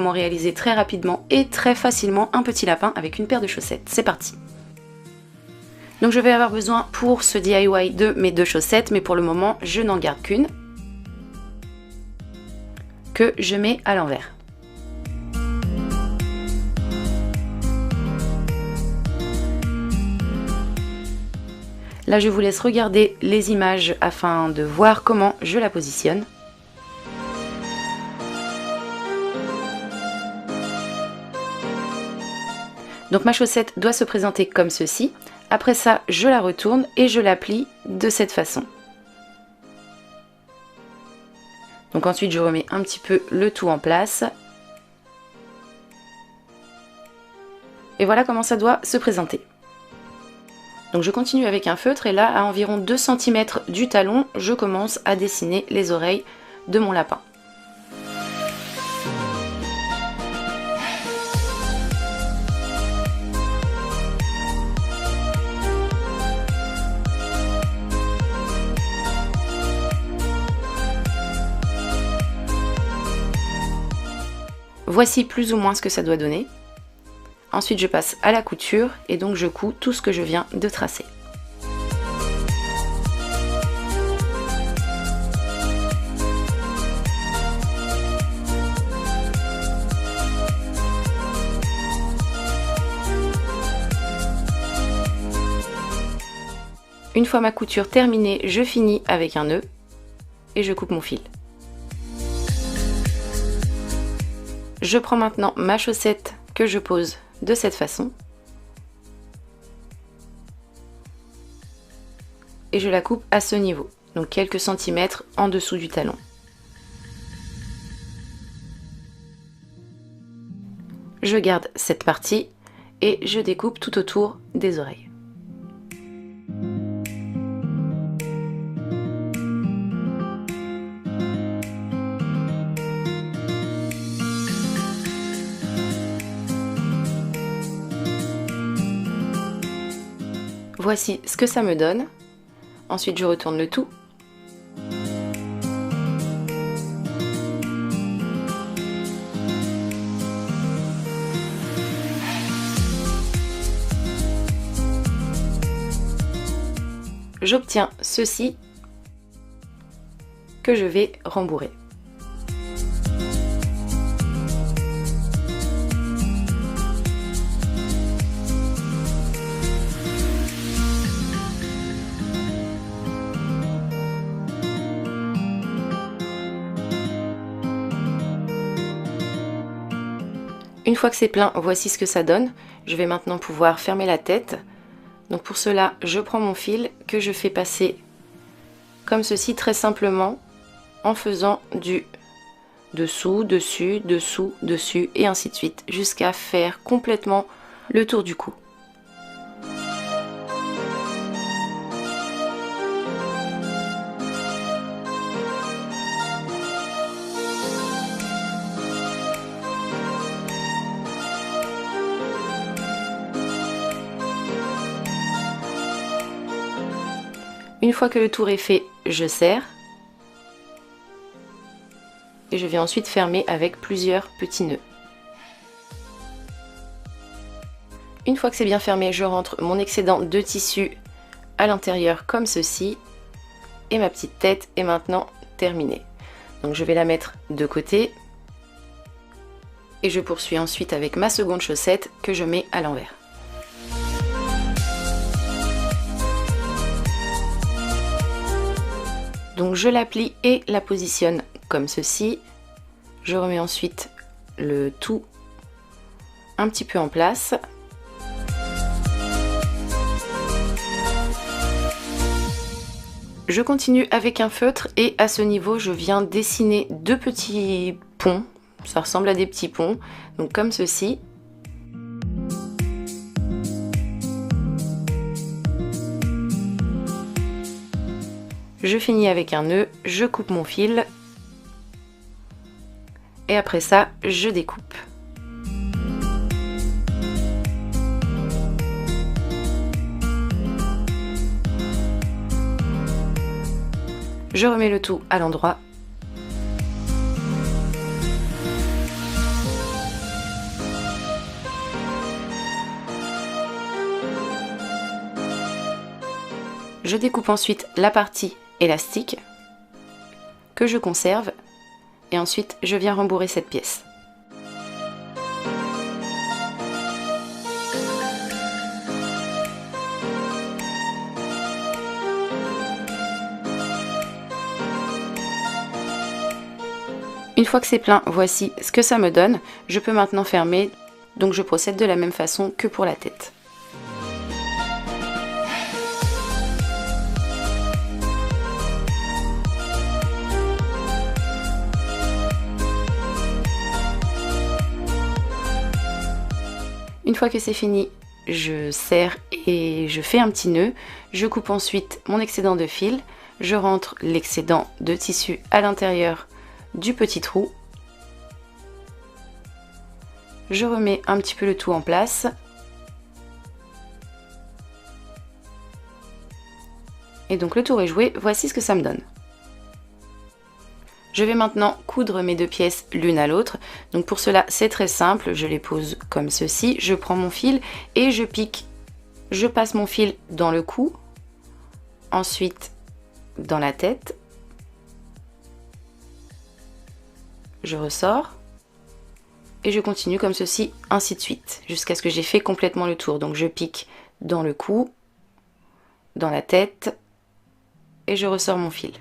comment réaliser très rapidement et très facilement un petit lapin avec une paire de chaussettes. C'est parti! Donc je vais avoir besoin pour ce DIY de mes 2 chaussettes, mais pour le moment je n'en garde qu'une, que je mets à l'envers. Là je vous laisse regarder les images afin de voir comment je la positionne. Donc ma chaussette doit se présenter comme ceci. Après ça, je la retourne et je la plie de cette façon. Donc ensuite, je remets un petit peu le tout en place. Et voilà comment ça doit se présenter. Donc je continue avec un feutre et là, à environ 2 cm du talon, je commence à dessiner les oreilles de mon lapin. Voici plus ou moins ce que ça doit donner. Ensuite je passe à la couture et donc je couds tout ce que je viens de tracer. Une fois ma couture terminée, je finis avec un nœud et je coupe mon fil. Je prends maintenant ma chaussette que je pose de cette façon et je la coupe à ce niveau, donc quelques centimètres en dessous du talon. Je garde cette partie et je découpe tout autour des oreilles. Voici ce que ça me donne. Ensuite, je retourne le tout. J'obtiens ceci que je vais rembourrer. Une fois que c'est plein, voici ce que ça donne. Je vais maintenant pouvoir fermer la tête. Donc pour cela, je prends mon fil que je fais passer comme ceci très simplement en faisant du dessous, dessus, dessous, dessus et ainsi de suite jusqu'à faire complètement le tour du cou. Une fois que le tour est fait, je serre et je vais ensuite fermer avec plusieurs petits nœuds. Une fois que c'est bien fermé, je rentre mon excédent de tissu à l'intérieur comme ceci et ma petite tête est maintenant terminée. Donc je vais la mettre de côté et je poursuis ensuite avec ma seconde chaussette que je mets à l'envers. Donc je la plie et la positionne comme ceci. Je remets ensuite le tout un petit peu en place. Je continue avec un feutre et à ce niveau je viens dessiner 2 petits ponts. Ça ressemble à des petits ponts, donc comme ceci. Je finis avec un nœud, je coupe mon fil et après ça, je découpe. Je remets le tout à l'endroit. Je découpe ensuite la partie élastique que je conserve et ensuite je viens rembourrer cette pièce. Une fois que c'est plein, voici ce que ça me donne. Je peux maintenant fermer, donc je procède de la même façon que pour la tête. Une fois que c'est fini, je serre et je fais un petit nœud. Je coupe ensuite mon excédent de fil. Je rentre l'excédent de tissu à l'intérieur du petit trou. Je remets un petit peu le tout en place. Et donc le tour est joué, voici ce que ça me donne. Je vais maintenant coudre mes deux pièces l'une à l'autre. Donc pour cela, c'est très simple, je les pose comme ceci. Je prends mon fil et je pique. Je passe mon fil dans le cou, ensuite dans la tête. Je ressors et je continue comme ceci, ainsi de suite, jusqu'à ce que j'ai fait complètement le tour. Donc je pique dans le cou, dans la tête et je ressors mon fil.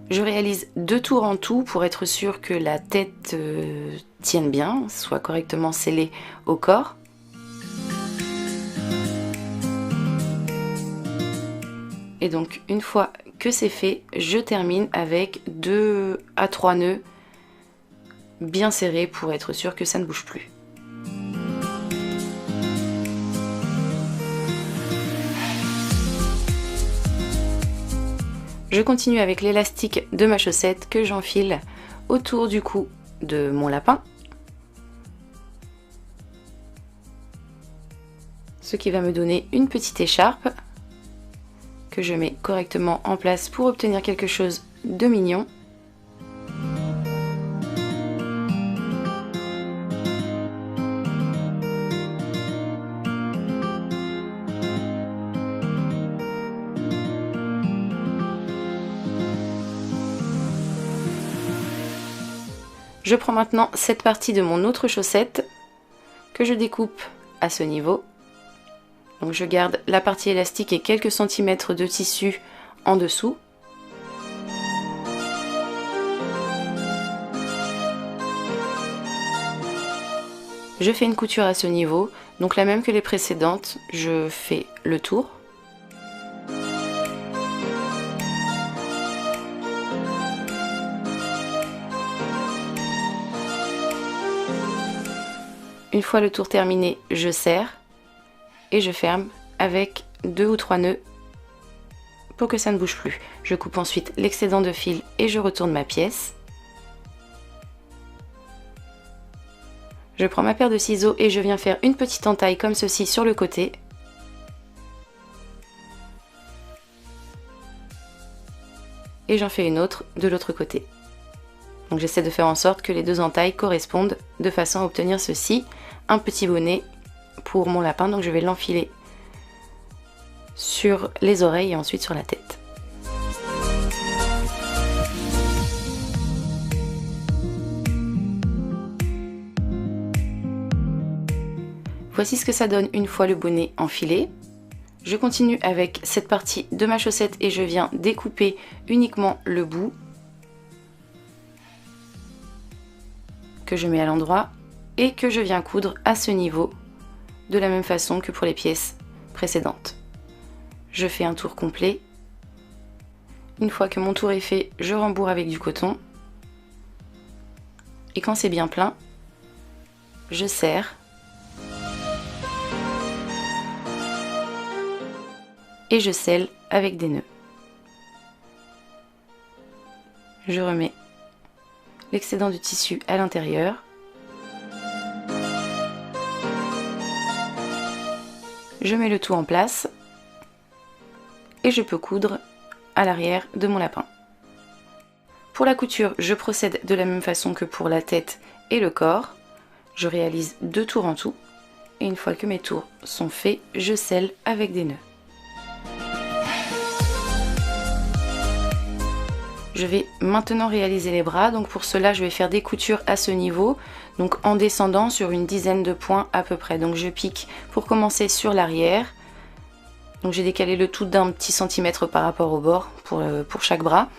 Je réalise 2 tours en tout pour être sûr que la tête tienne bien, soit correctement scellée au corps. Et donc une fois que c'est fait, je termine avec 2 à 3 nœuds bien serrés pour être sûr que ça ne bouge plus. Je continue avec l'élastique de ma chaussette que j'enfile autour du cou de mon lapin. Ce qui va me donner une petite écharpe que je mets correctement en place pour obtenir quelque chose de mignon. Je prends maintenant cette partie de mon autre chaussette que je découpe à ce niveau. Donc je garde la partie élastique et quelques centimètres de tissu en dessous. Je fais une couture à ce niveau, donc la même que les précédentes, je fais le tour. Une fois le tour terminé, je serre et je ferme avec 2 ou 3 nœuds pour que ça ne bouge plus. Je coupe ensuite l'excédent de fil et je retourne ma pièce. Je prends ma paire de ciseaux et je viens faire une petite entaille comme ceci sur le côté. Et j'en fais une autre de l'autre côté. Donc j'essaie de faire en sorte que les 2 entailles correspondent de façon à obtenir ceci, un petit bonnet pour mon lapin. Donc je vais l'enfiler sur les oreilles et ensuite sur la tête. Voici ce que ça donne une fois le bonnet enfilé. Je continue avec cette partie de ma chaussette et je viens découper uniquement le bout que je mets à l'endroit et que je viens coudre à ce niveau de la même façon que pour les pièces précédentes. Je fais un tour complet. Une fois que mon tour est fait, je rembourre avec du coton. Et quand c'est bien plein, je serre. Et je scelle avec des nœuds. Je remets l'excédent du tissu à l'intérieur. Je mets le tout en place et je peux coudre à l'arrière de mon lapin. Pour la couture, je procède de la même façon que pour la tête et le corps. Je réalise 2 tours en tout et une fois que mes tours sont faits, je scelle avec des nœuds. Je vais maintenant réaliser les bras, donc pour cela je vais faire des coutures à ce niveau, donc en descendant sur une dizaine de points à peu près. Donc je pique pour commencer sur l'arrière, donc j'ai décalé le tout d'un petit centimètre par rapport au bord pour chaque bras.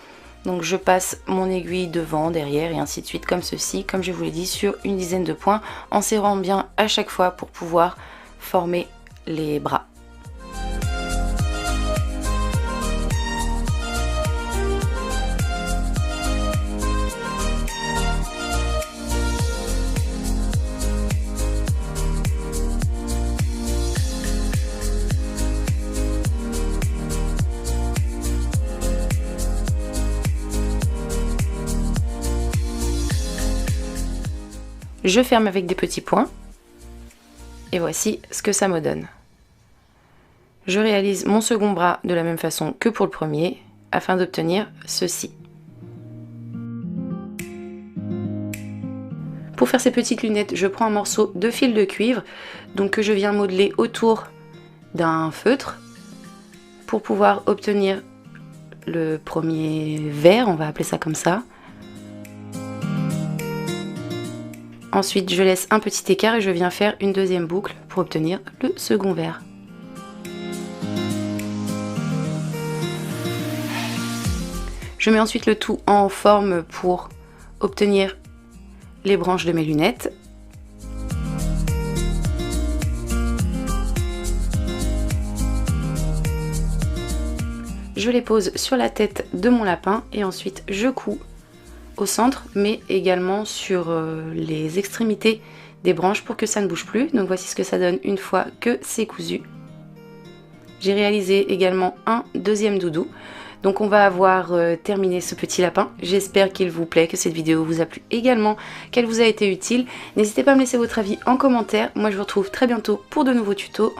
Donc je passe mon aiguille devant, derrière et ainsi de suite comme ceci, comme je vous l'ai dit, sur une dizaine de points, en serrant bien à chaque fois pour pouvoir former les bras. Je ferme avec des petits points et voici ce que ça me donne. Je réalise mon second bras de la même façon que pour le premier afin d'obtenir ceci. Pour faire ces petites lunettes, je prends un morceau de fil de cuivre donc que je viens modeler autour d'un feutre pour pouvoir obtenir le premier vert, on va appeler ça comme ça. Ensuite, je laisse un petit écart et je viens faire une deuxième boucle pour obtenir le second vert. Je mets ensuite le tout en forme pour obtenir les branches de mes lunettes. Je les pose sur la tête de mon lapin et ensuite je couds au centre mais également sur les extrémités des branches pour que ça ne bouge plus. Donc voici ce que ça donne une fois que c'est cousu. J'ai réalisé également un deuxième doudou. Donc on va avoir terminé ce petit lapin. J'espère qu'il vous plaît, que cette vidéo vous a plu également, qu'elle vous a été utile. N'hésitez pas à me laisser votre avis en commentaire. Moi je vous retrouve très bientôt pour de nouveaux tutos.